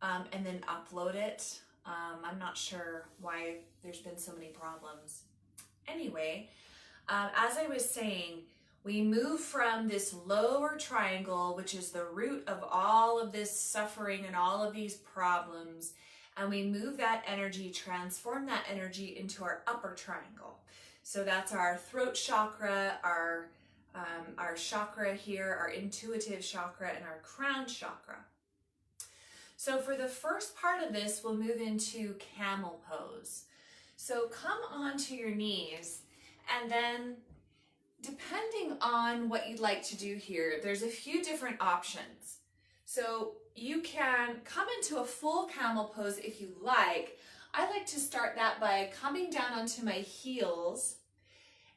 and then upload it. I'm not sure why there's been so many problems. Anyway, as I was saying, we move from this lower triangle, which is the root of all of this suffering and all of these problems, and we move that energy, transform that energy into our upper triangle. So that's our throat chakra, our chakra here, our intuitive chakra, and our crown chakra. So for the first part of this, we'll move into camel pose. So come onto your knees, and then depending on what you'd like to do here, there's a few different options. So you can come into a full camel pose if you like. I like to start that by coming down onto my heels,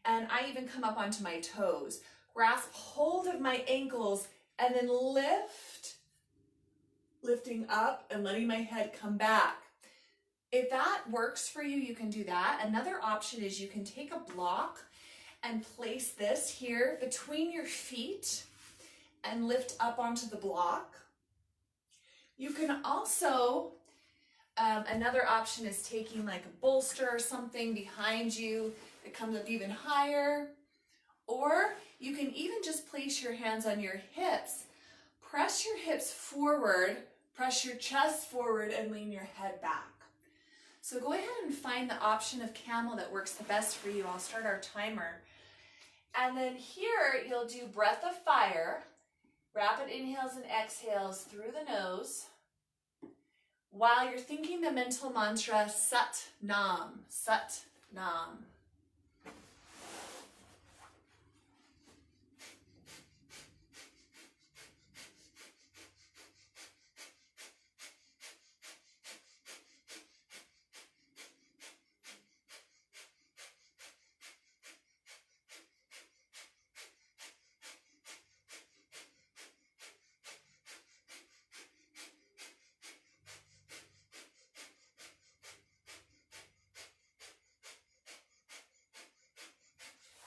and I even come up onto my toes. Grasp hold of my ankles and then lifting up and letting my head come back. If that works for you, you can do that. Another option is you can take a block and place this here between your feet and lift up onto the block. You can also, another option is taking like a bolster or something behind you that comes up even higher. Or you can even just place your hands on your hips. Press your hips forward, press your chest forward, and lean your head back. So go ahead and find the option of camel that works the best for you. I'll start our timer. And then here you'll do breath of fire, rapid inhales and exhales through the nose, while you're thinking the mental mantra Sat Nam, Sat Nam.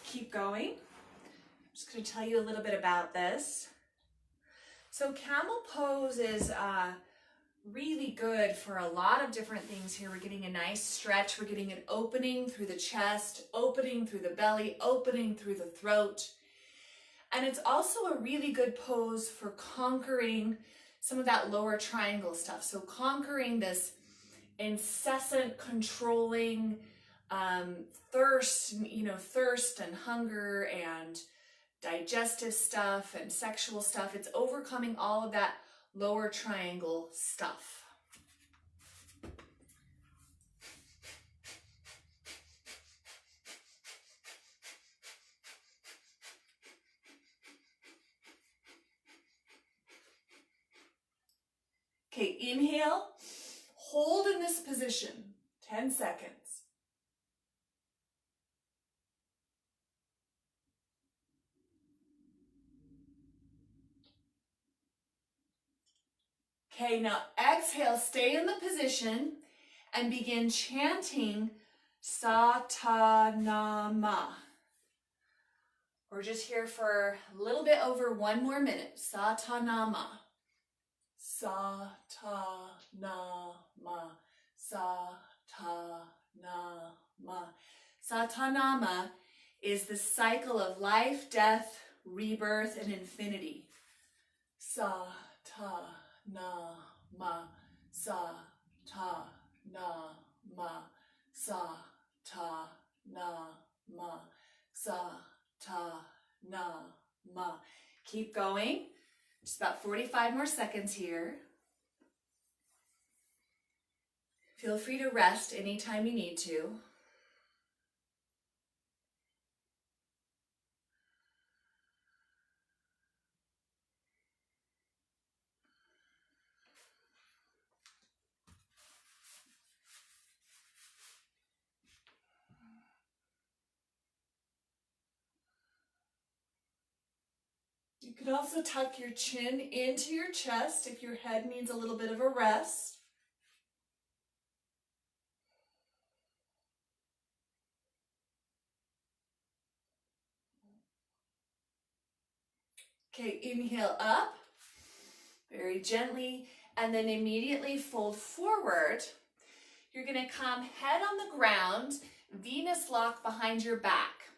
Keep going. I'm just going to tell you a little bit about this. So camel pose is really good for a lot of different things here. We're getting a nice stretch. We're getting an opening through the chest, opening through the belly, opening through the throat. And it's also a really good pose for conquering some of that lower triangle stuff. So conquering this incessant, controlling thirst and hunger and digestive stuff and sexual stuff. It's overcoming all of that lower triangle stuff. Okay, inhale, hold in this position, 10 seconds. Okay, now exhale, stay in the position and begin chanting Satanama. We're just here for a little bit over 1 more minute. Satanama. Satanama. Satanama. Satanama is the cycle of life, death, rebirth, and infinity. Satanama. Satanama. Satanama. Satanama. Keep going. Just about 45 more seconds here. Feel free to rest anytime you need to. You could also tuck your chin into your chest if your head needs a little bit of a rest. Okay, inhale up very gently. and then immediately fold forward. You're going to come head on the ground, Venus lock behind your back.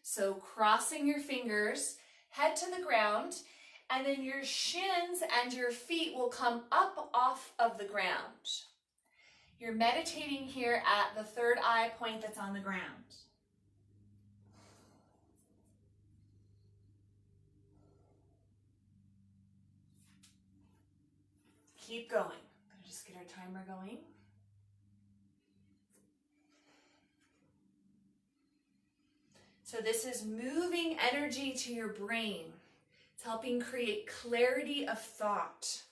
So crossing your fingers, head to the ground, and then your shins and your feet will come up off of the ground. You're meditating here at the third eye point that's on the ground. Keep going. I'm going to just get our timer going. So this is moving energy to your brain. It's helping create clarity of thought.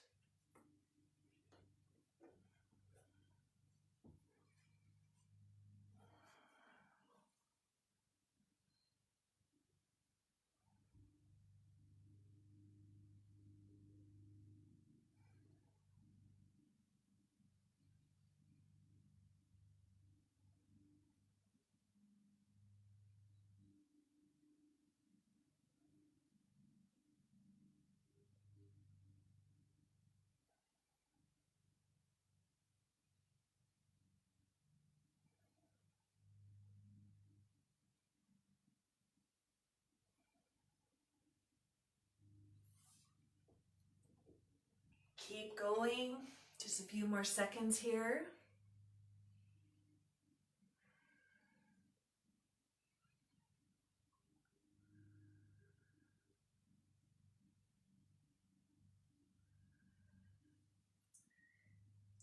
Keep going, just a few more seconds here.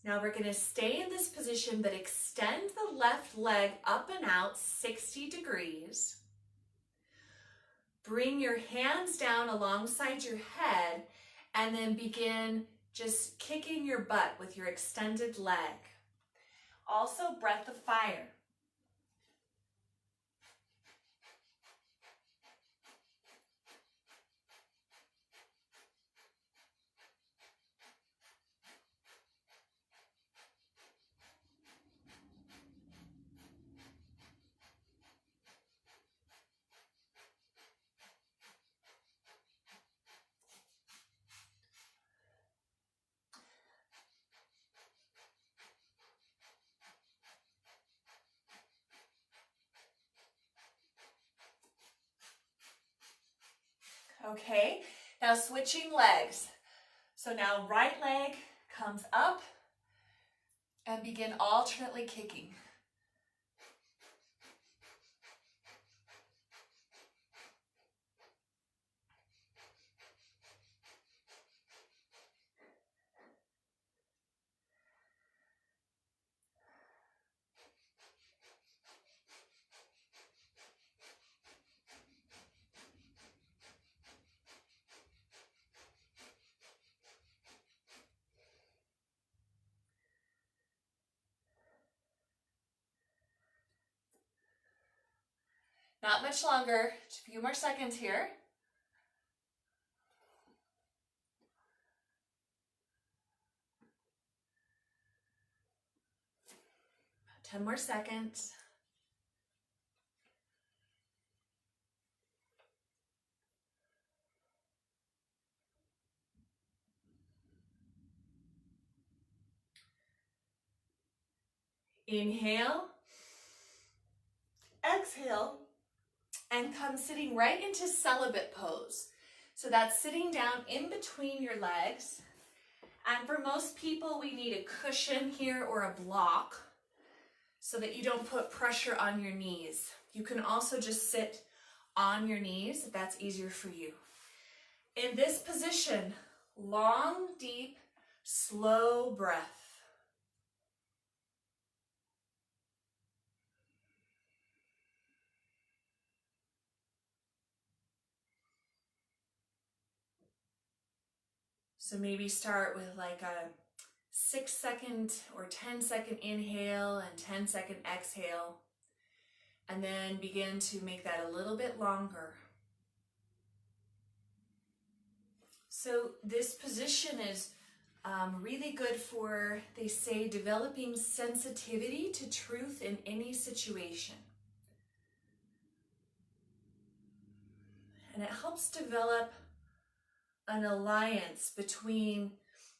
Now we're going to stay in this position, but extend the left leg up and out 60 degrees. Bring your hands down alongside your head and then begin just kicking your butt with your extended leg. Also, breath of fire. Okay, now switching legs. So now right leg comes up and begin alternately kicking. Not much longer, just a few more seconds here. About 10 more seconds. Inhale, exhale, and come sitting right into celibate pose. So that's sitting down in between your legs. And for most people, we need a cushion here or a block so that you don't put pressure on your knees. You can also just sit on your knees if that's easier for you. In this position, long, deep, slow breath. So maybe start with like a 6-second or 10-second inhale and 10-second exhale, and then begin to make that a little bit longer. So this position is really good for, they say, developing sensitivity to truth in any situation. And it helps develop an alliance between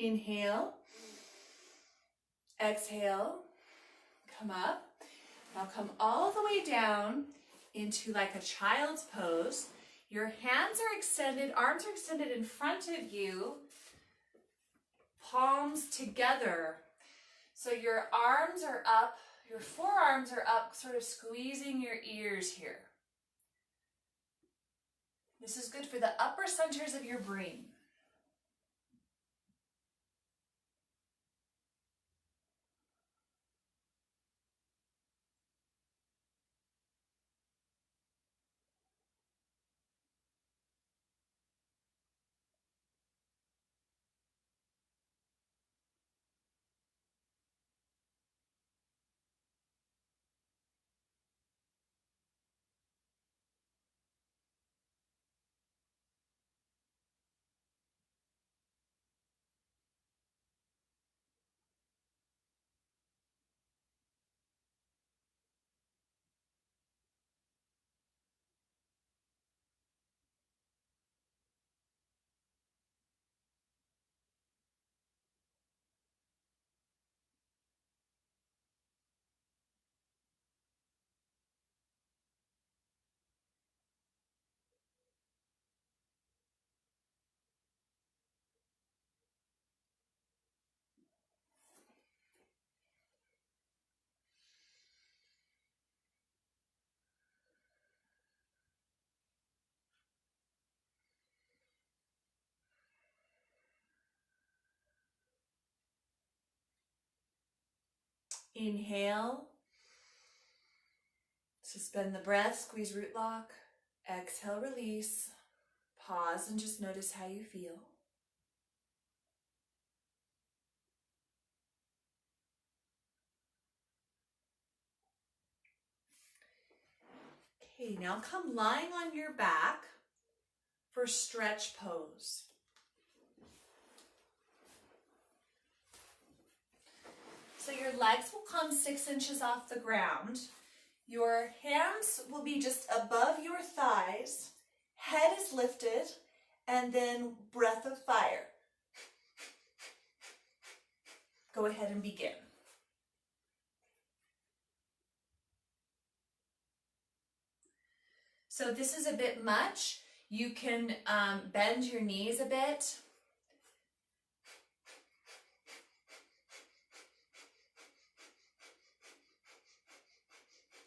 Inhale. Exhale. Come up. Now come all the way down into like a child's pose. Your hands are extended, arms are extended in front of you, palms together. So your arms are up, your forearms are up, sort of squeezing your ears here. This is good for the upper centers of your brain. Inhale, suspend the breath, squeeze root lock. Exhale, release. Pause and just notice how you feel. Okay, now come lying on your back for stretch pose. So your legs will come 6 inches off the ground. Your hands will be just above your thighs. Head is lifted, and then breath of fire. Go ahead and begin. So this is a bit much. You can bend your knees a bit.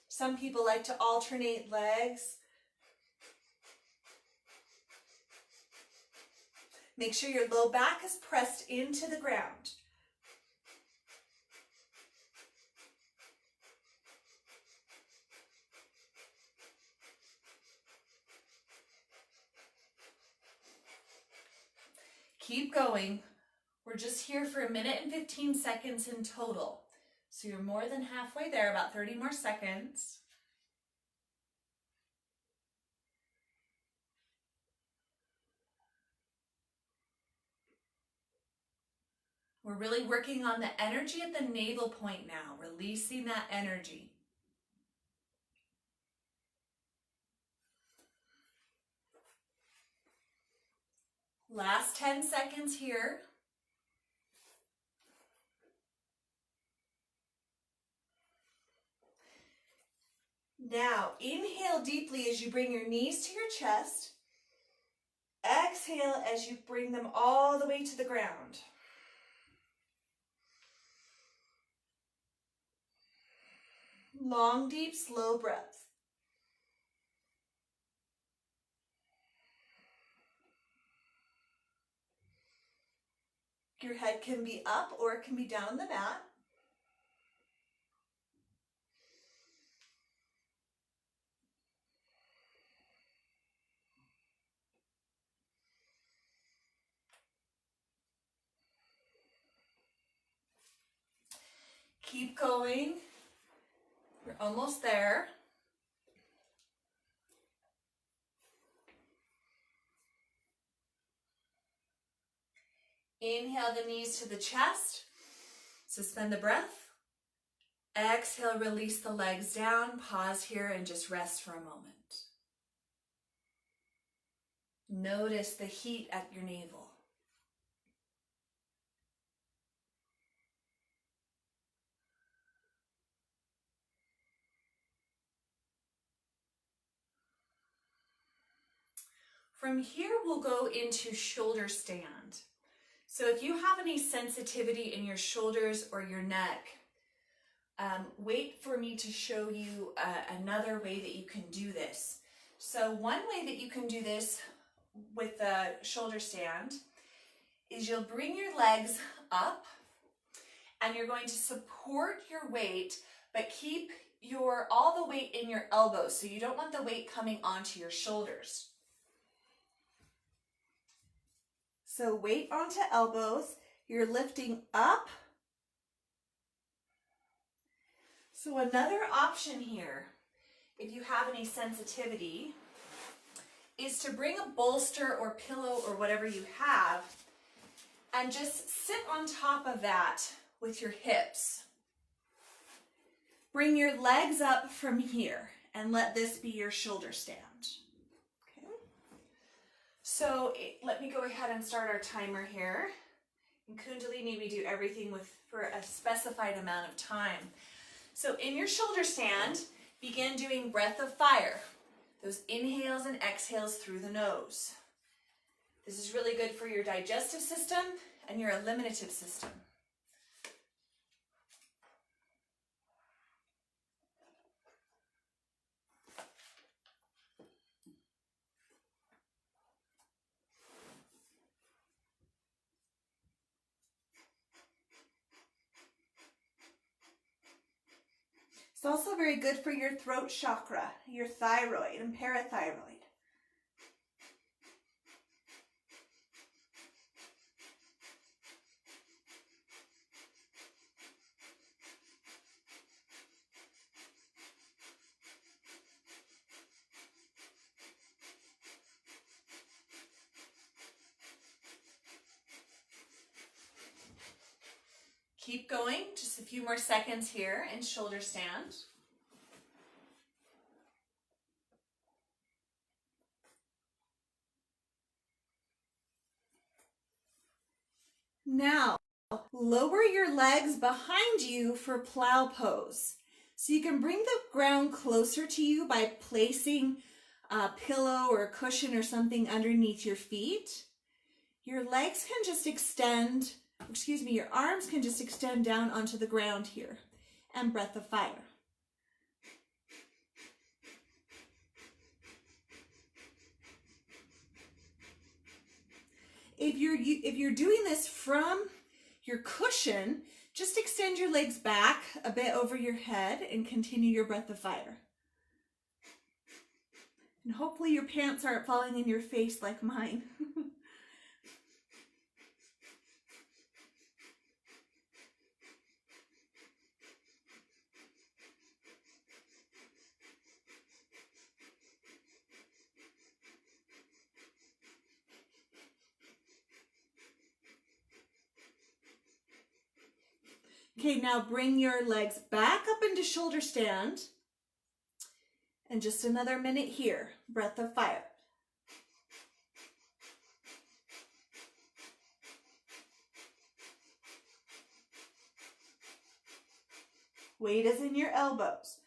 Some people like to alternate legs. Make sure your low back is pressed into the ground. Keep going. We're just here for 1 minute and 15 seconds in total. So you're more than halfway there, about 30 more seconds. We're really working on the energy at the navel point now, releasing that energy. Last 10 seconds here. Now, inhale deeply as you bring your knees to your chest. Exhale as you bring them all the way to the ground. Long, deep, slow breaths. Your head can be up or it can be down on the mat. Keep going. You're almost there. Inhale the knees to the chest. Suspend the breath. Exhale, release the legs down. Pause here and just rest for a moment. Notice the heat at your navel. From here, we'll go into shoulder stand. So if you have any sensitivity in your shoulders or your neck, wait for me to show you another way that you can do this. So one way that you can do this with the shoulder stand is you'll bring your legs up and you're going to support your weight, but keep all the weight in your elbows. So you don't want the weight coming onto your shoulders. So weight onto elbows, you're lifting up. So another option here, if you have any sensitivity, is to bring a bolster or pillow or whatever you have and just sit on top of that with your hips. Bring your legs up from here and let this be your shoulder stand. Okay. So let me go ahead and start our timer here. In Kundalini, we do everything for a specified amount of time. So in your shoulder stand, begin doing breath of fire. Those inhales and exhales through the nose. This is really good for your digestive system and your eliminative system. It's also very good for your throat chakra, your thyroid and parathyroid. Keep going, just a few more seconds here in shoulder stand. Now, lower your legs behind you for plow pose. So you can bring the ground closer to you by placing a pillow or a cushion or something underneath your feet. Your legs can just extend, your arms can just extend down onto the ground here. And breath of fire. If you're doing this from your cushion, just extend your legs back a bit over your head and continue your breath of fire. And hopefully your pants aren't falling in your face like mine. Okay, now bring your legs back up into shoulder stand. And just another minute here. Breath of fire. Weight is in your elbows.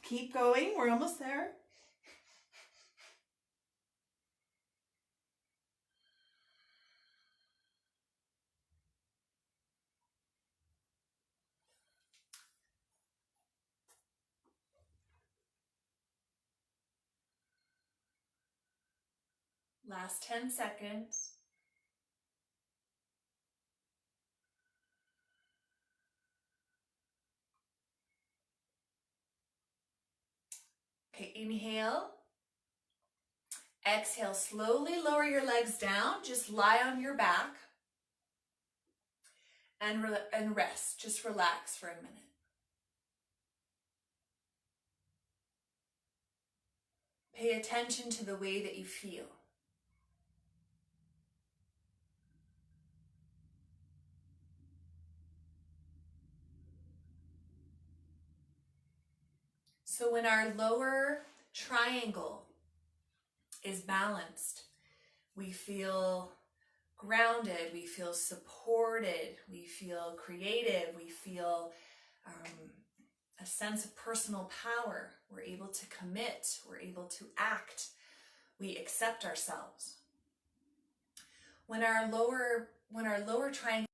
Keep going, we're almost there. Last 10 seconds. Okay, inhale. Exhale, slowly lower your legs down. Just lie on your back and rest. Just relax for a minute. Pay attention to the way that you feel. So when our lower triangle is balanced, we feel grounded, we feel supported, we feel creative, we feel a sense of personal power. We're able to commit, we're able to act, we accept ourselves. When our lower triangle,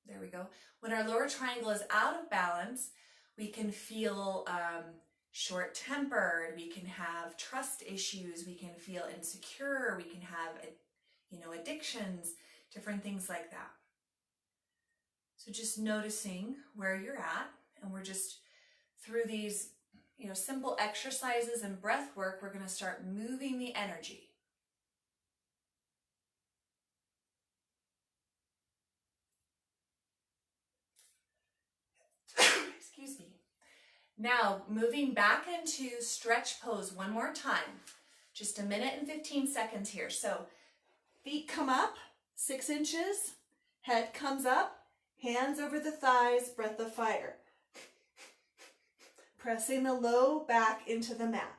there we go. When our lower triangle is out of balance, we can feel short-tempered, we can have trust issues, we can feel insecure, we can have, addictions, different things like that. So just noticing where you're at, and we're just, through these, simple exercises and breath work, we're going to start moving the energy. Excuse me. Now, moving back into stretch pose one more time. Just a minute and 15 seconds here. So, feet come up, 6 inches, head comes up, hands over the thighs, breath of fire. Pressing the low back into the mat.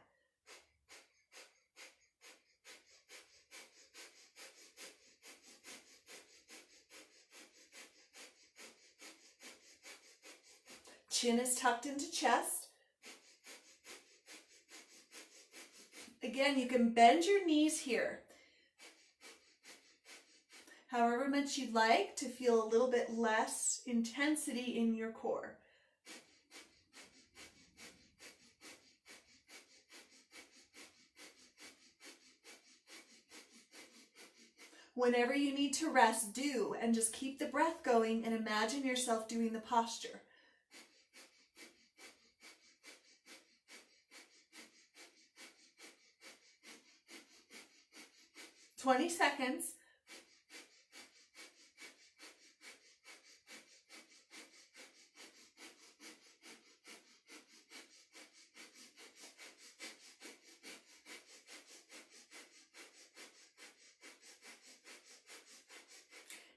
Chin is tucked into chest. Again, you can bend your knees here. However much you'd like to feel a little bit less intensity in your core. Whenever you need to rest, do, and just keep the breath going and imagine yourself doing the posture. "20 seconds.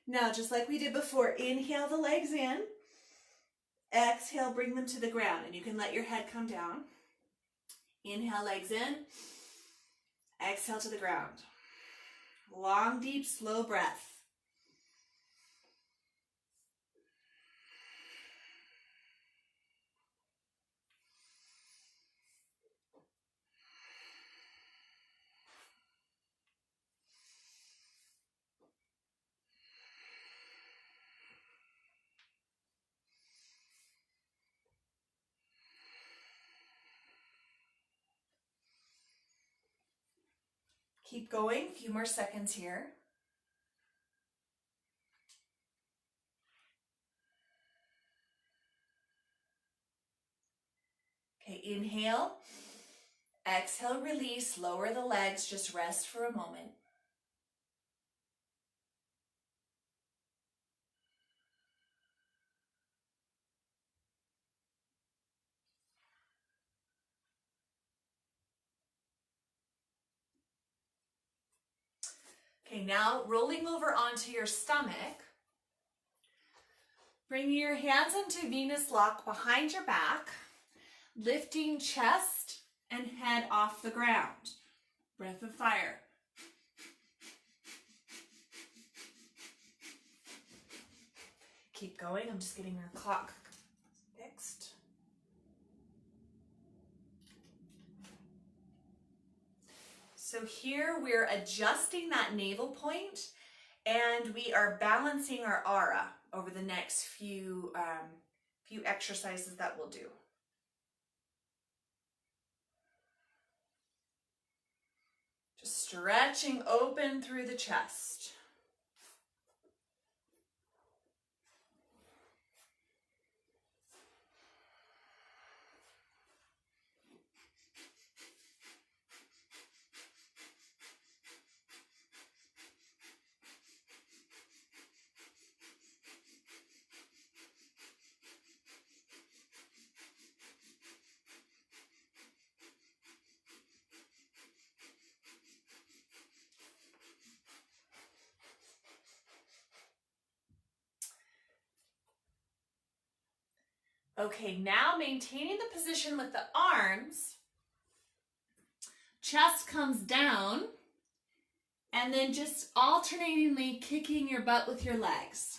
Now, just like we did before, inhale the legs in. Exhale, bring them to the ground, and you can let your head come down. Inhale, legs in. Exhale to the ground. Long, deep, slow breath. Keep going, a few more seconds here. Okay, inhale. Exhale, release, lower the legs, just rest for a moment. Okay, now rolling over onto your stomach. Bringing your hands into Venus lock behind your back, lifting chest and head off the ground. Breath of fire. Keep going, I'm just getting our clock fixed. So here we're adjusting that navel point, and we are balancing our aura over the next few exercises that we'll do. Just stretching open through the chest. Okay, now maintaining the position with the arms, chest comes down, and then just alternatingly kicking your butt with your legs.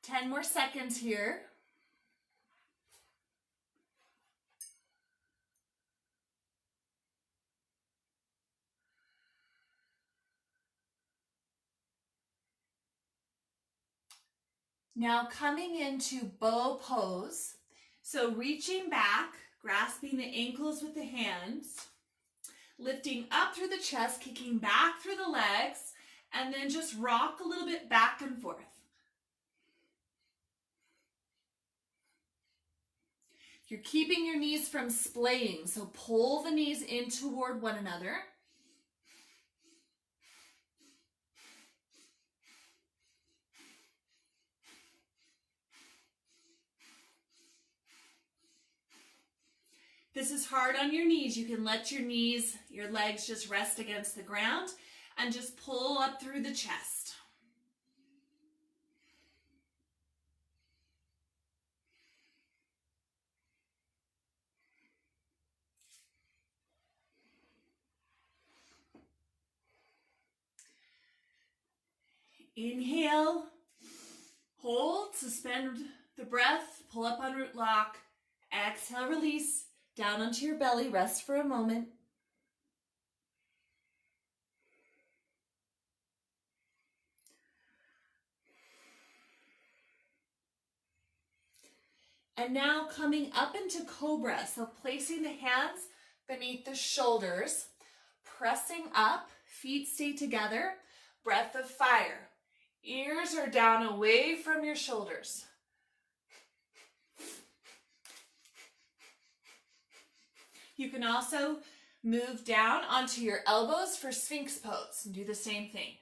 Ten more seconds here. Now coming into bow pose. So reaching back, grasping the ankles with the hands, lifting up through the chest, kicking back through the legs, and then just rock a little bit back and forth. You're keeping your knees from splaying, so pull the knees in toward one another. This is hard on your knees. You can let your knees, your legs just rest against the ground and just pull up through the chest. Inhale, hold, suspend the breath, pull up on root lock. Exhale, release, down onto your belly, rest for a moment. And now coming up into Cobra, so placing the hands beneath the shoulders, pressing up, feet stay together, breath of fire. Ears are down away from your shoulders. You can also move down onto your elbows for Sphinx pose and do the same thing.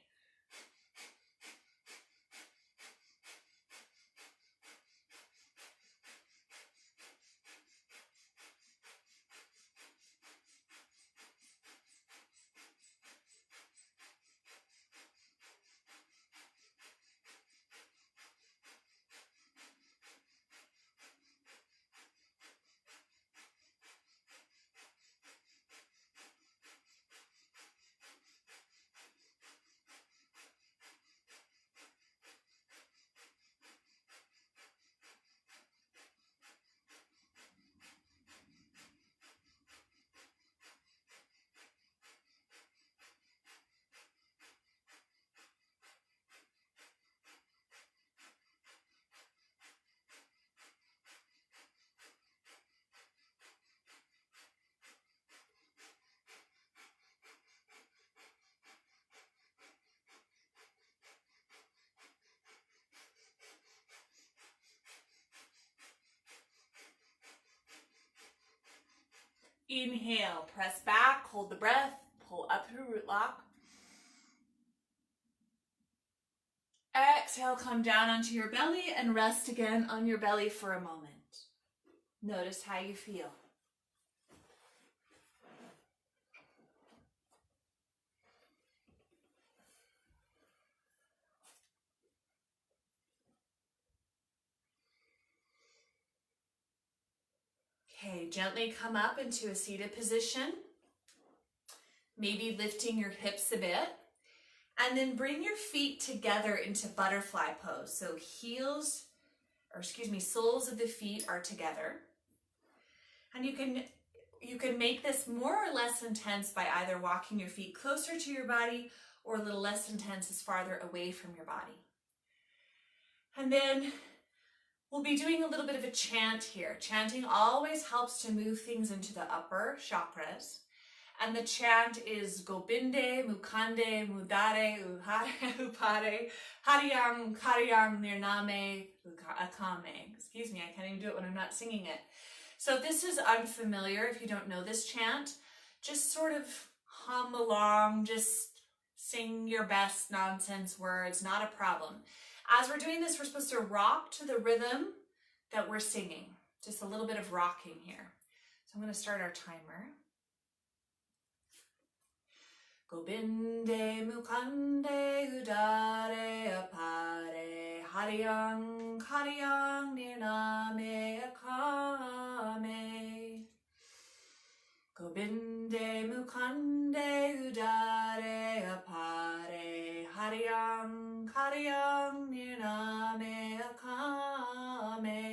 Inhale, press back, hold the breath, pull up through root lock. Exhale, come down onto your belly and rest again on your belly for a moment. Notice how you feel. Okay, gently come up into a seated position, maybe lifting your hips a bit, and then bring your feet together into butterfly pose. So soles of the feet are together. And you can make this more or less intense by either walking your feet closer to your body or a little less intense as farther away from your body. And then We'll be doing a little bit of a chant here. Chanting always helps to move things into the upper chakras. And the chant is Gobinde, Mukande, Mudare, Uhare, Upare, Hariyam, Kariyam, Nirname, Akame. Excuse me, I can't even do it when I'm not singing it. So if this is unfamiliar, if you don't know this chant, just sort of hum along, just sing your best nonsense words, not a problem. As we're doing this, we're supposed to rock to the rhythm that we're singing. Just a little bit of rocking here. So I'm going to start our timer. Gobinde mukande udare apare hariyang kariyang nirname akame. Gobinde mukande udare apare hariyang kariyang nirname akame.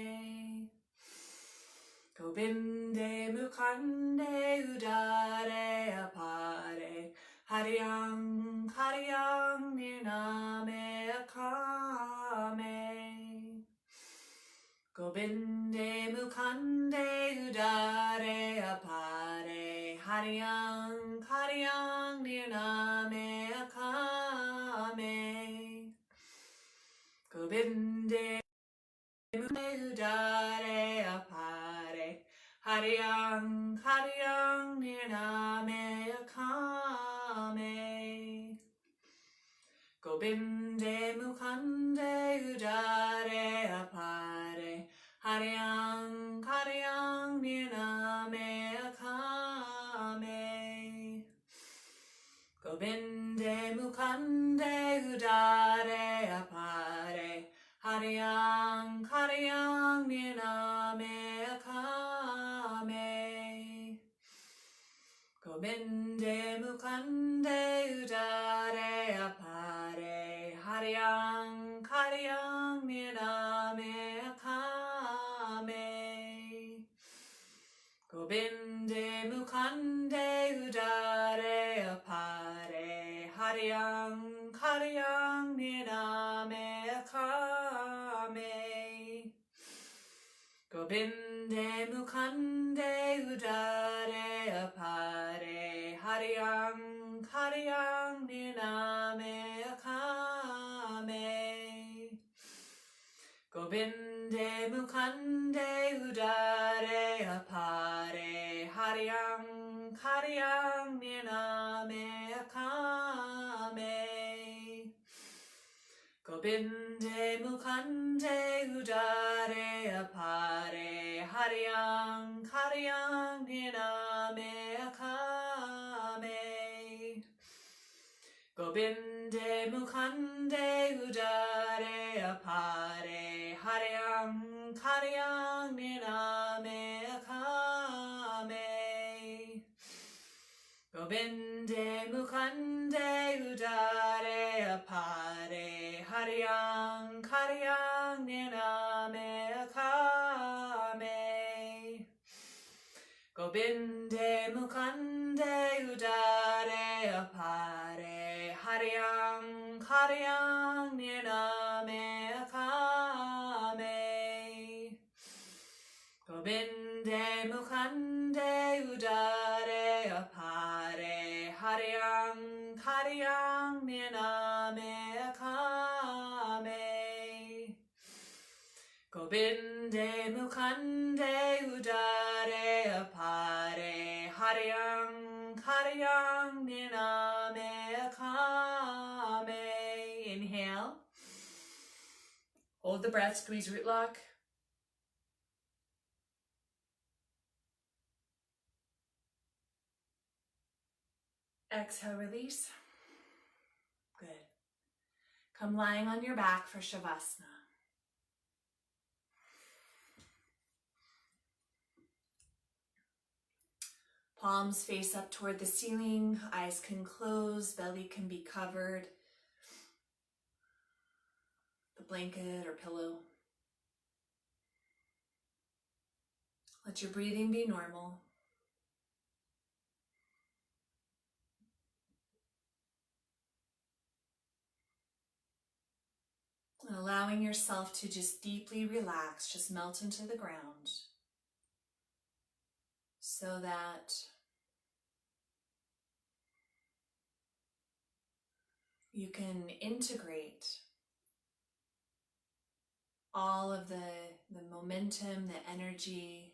Gobinde mukande udare apare Hariyang, Hariyang, Nirname Akame. Gobinde Mukande Udare Apare. Hariyang, Hariyang, Nirname Akame. Gobinde Mukande Udare Apare. Hariyang, Hariyang, Nirname Akame. Gobinde mukande udare apare. Hariyang, Hariyang, Nirname Akame. Gobinde mukande udare apare. Hariyang, Hariyang, Nirname Akame. Gobinde mukande udare apare. Hariyang, Hariyang, Nirname Akame. Gobinde mukande udare apare. Hariyang, Hariyang, Nirname Akame. Gobinde mukande udare apare. Hariyang, Hariyang, Nirname Akame. Gobinde mukande udare apare. Hariyang, Hariyang, Nirname Akame. Gobinde mukande udare apare. Hariyang, Hariyang, Nirname Akame. Gobinde mukande udare apare. Hariyang, Hariyang, Nirname Akame. Gobinde mukande udare apare. Hariyang, Hariyang, Nirname Akame. Gobinde mukande udare apare. Hariyang, Hariyang, Nirname Akame. Gobinde mukande udare apare. Hariyang, Hariyang, Nirname Akame. Gobinde mukande udare apare. Hariyang, Hariyang, Nirname Akame. Inhale. Hold the breath, squeeze root lock. Exhale, release. Good. Come lying on your back for Shavasana. Palms face up toward the ceiling, eyes can close, belly can be covered. The blanket or pillow. Let your breathing be normal. And allowing yourself to just deeply relax, just melt into the ground so that you can integrate all of the momentum, the energy,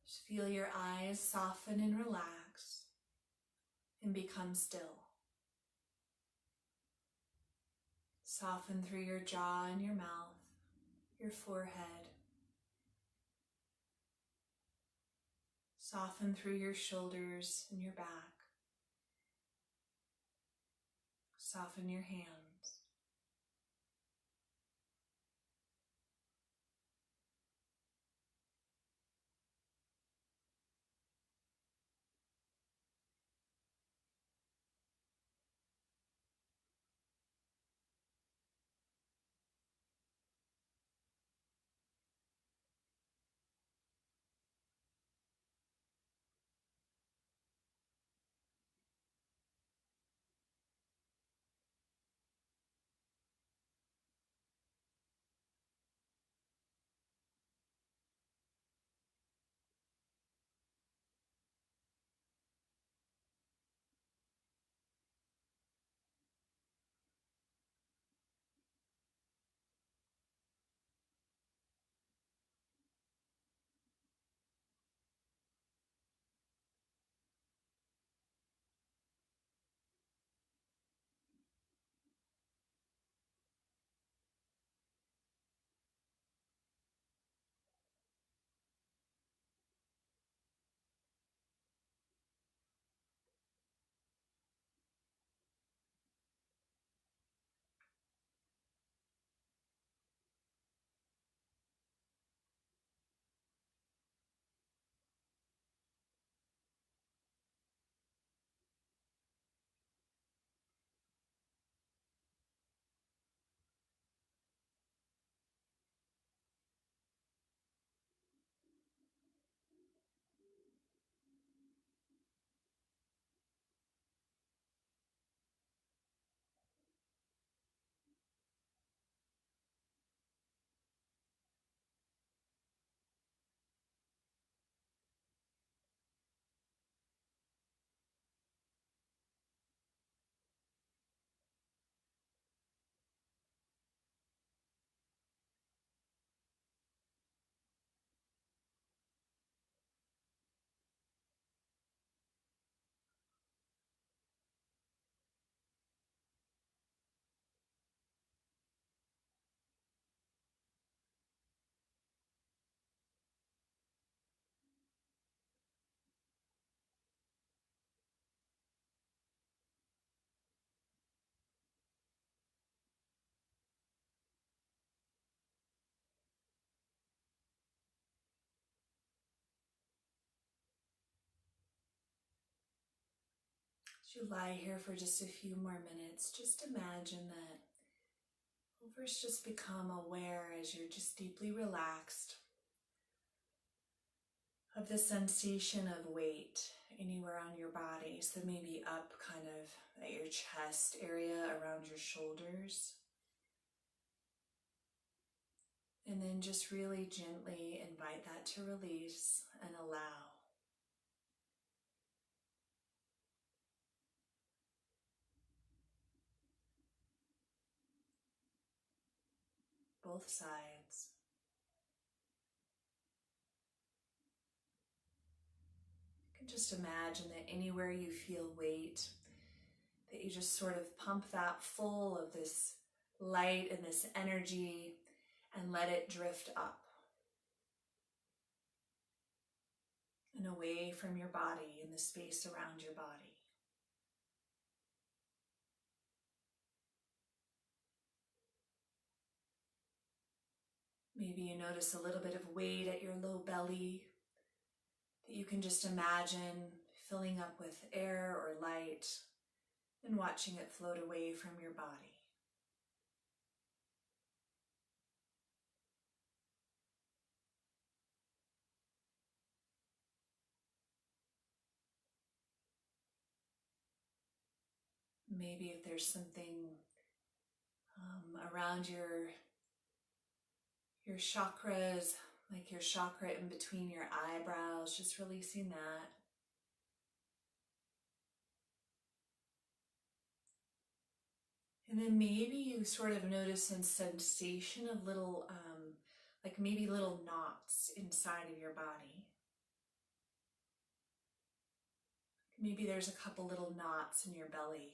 just feel your eyes soften and relax and become still. Soften through your jaw and your mouth, your forehead. Soften through your shoulders and your back. Soften your hands. As you lie here for just a few more minutes, just imagine that we'll first just become aware as you're just deeply relaxed of the sensation of weight anywhere on your body. So maybe up kind of at your chest area, around your shoulders. And then just really gently invite that to release and allow. Both sides. You can just imagine that anywhere you feel weight, that you just sort of pump that full of this light and this energy and let it drift up and away from your body and the space around your body. Maybe you notice a little bit of weight at your low belly that you can just imagine filling up with air or light and watching it float away from your body. Maybe if there's something around your chakras, like your chakra in between your eyebrows, just releasing that. And then maybe you sort of notice a sensation of little, like maybe little knots inside of your body. Maybe there's a couple little knots in your belly.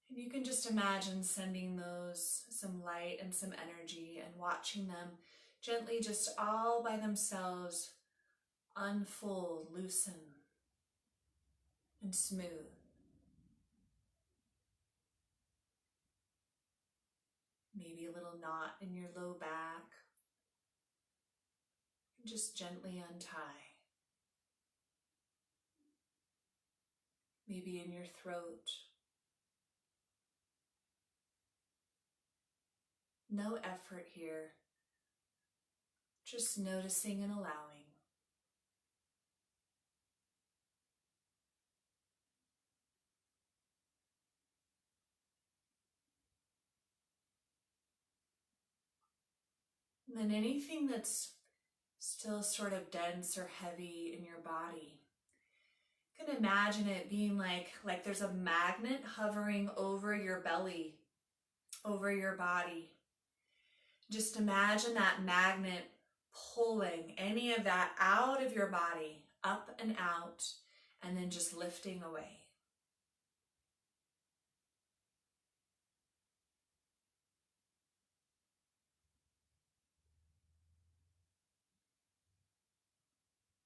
And you can just imagine sending those some light and some energy and watching them gently, just all by themselves, unfold, loosen, and smooth. Maybe a little knot in your low back. Just gently untie. Maybe in your throat. No effort here. Just noticing and allowing. And then anything that's still sort of dense or heavy in your body, you can imagine it being like there's a magnet hovering over your belly, over your body. Just imagine that magnet pulling any of that out of your body, up and out, and then just lifting away.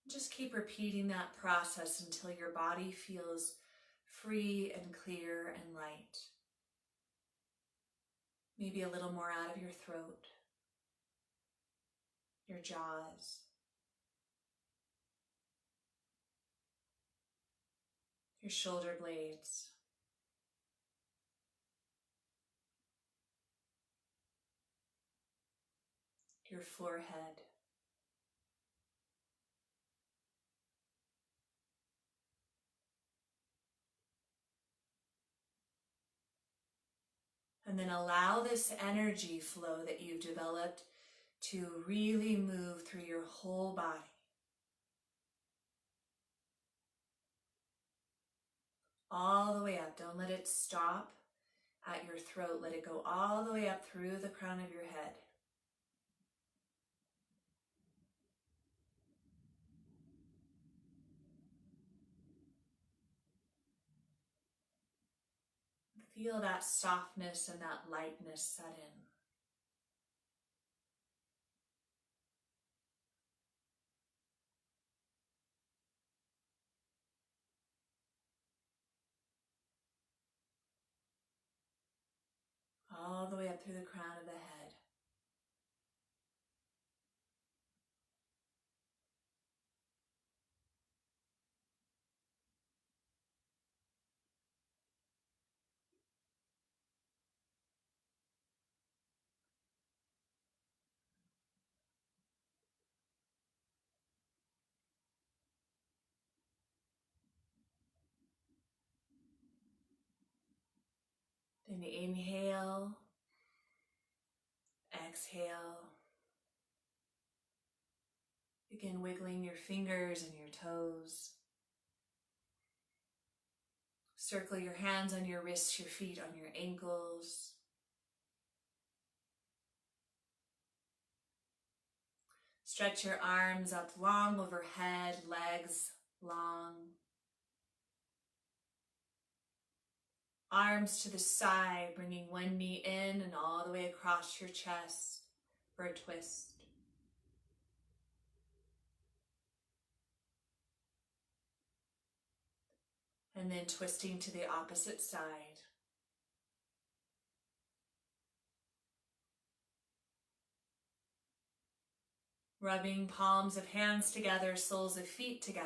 Just keep repeating that process until your body feels free and clear and light. Maybe a little more out of your throat, your jaws, your shoulder blades, your forehead, and then allow this energy flow that you've developed to really move through your whole body. All the way up. Don't let it stop at your throat. Let it go all the way up through the crown of your head. Feel that softness and that lightness set in. All the way up through the crown of the head. Then inhale, exhale. Begin wiggling your fingers and your toes. Circle your hands on your wrists, your feet on your ankles. Stretch your arms up long overhead, legs long. Arms to the side, bringing one knee in and all the way across your chest for a twist. And then twisting to the opposite side. Rubbing palms of hands together, soles of feet together.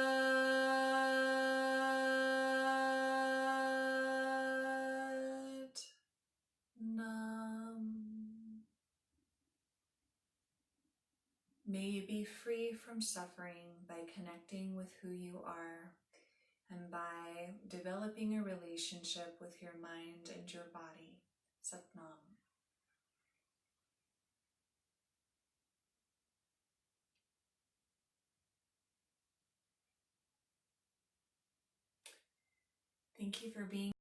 May you be free from suffering by connecting with who you are and by developing a relationship with your mind and your body. Satnam. Thank you for being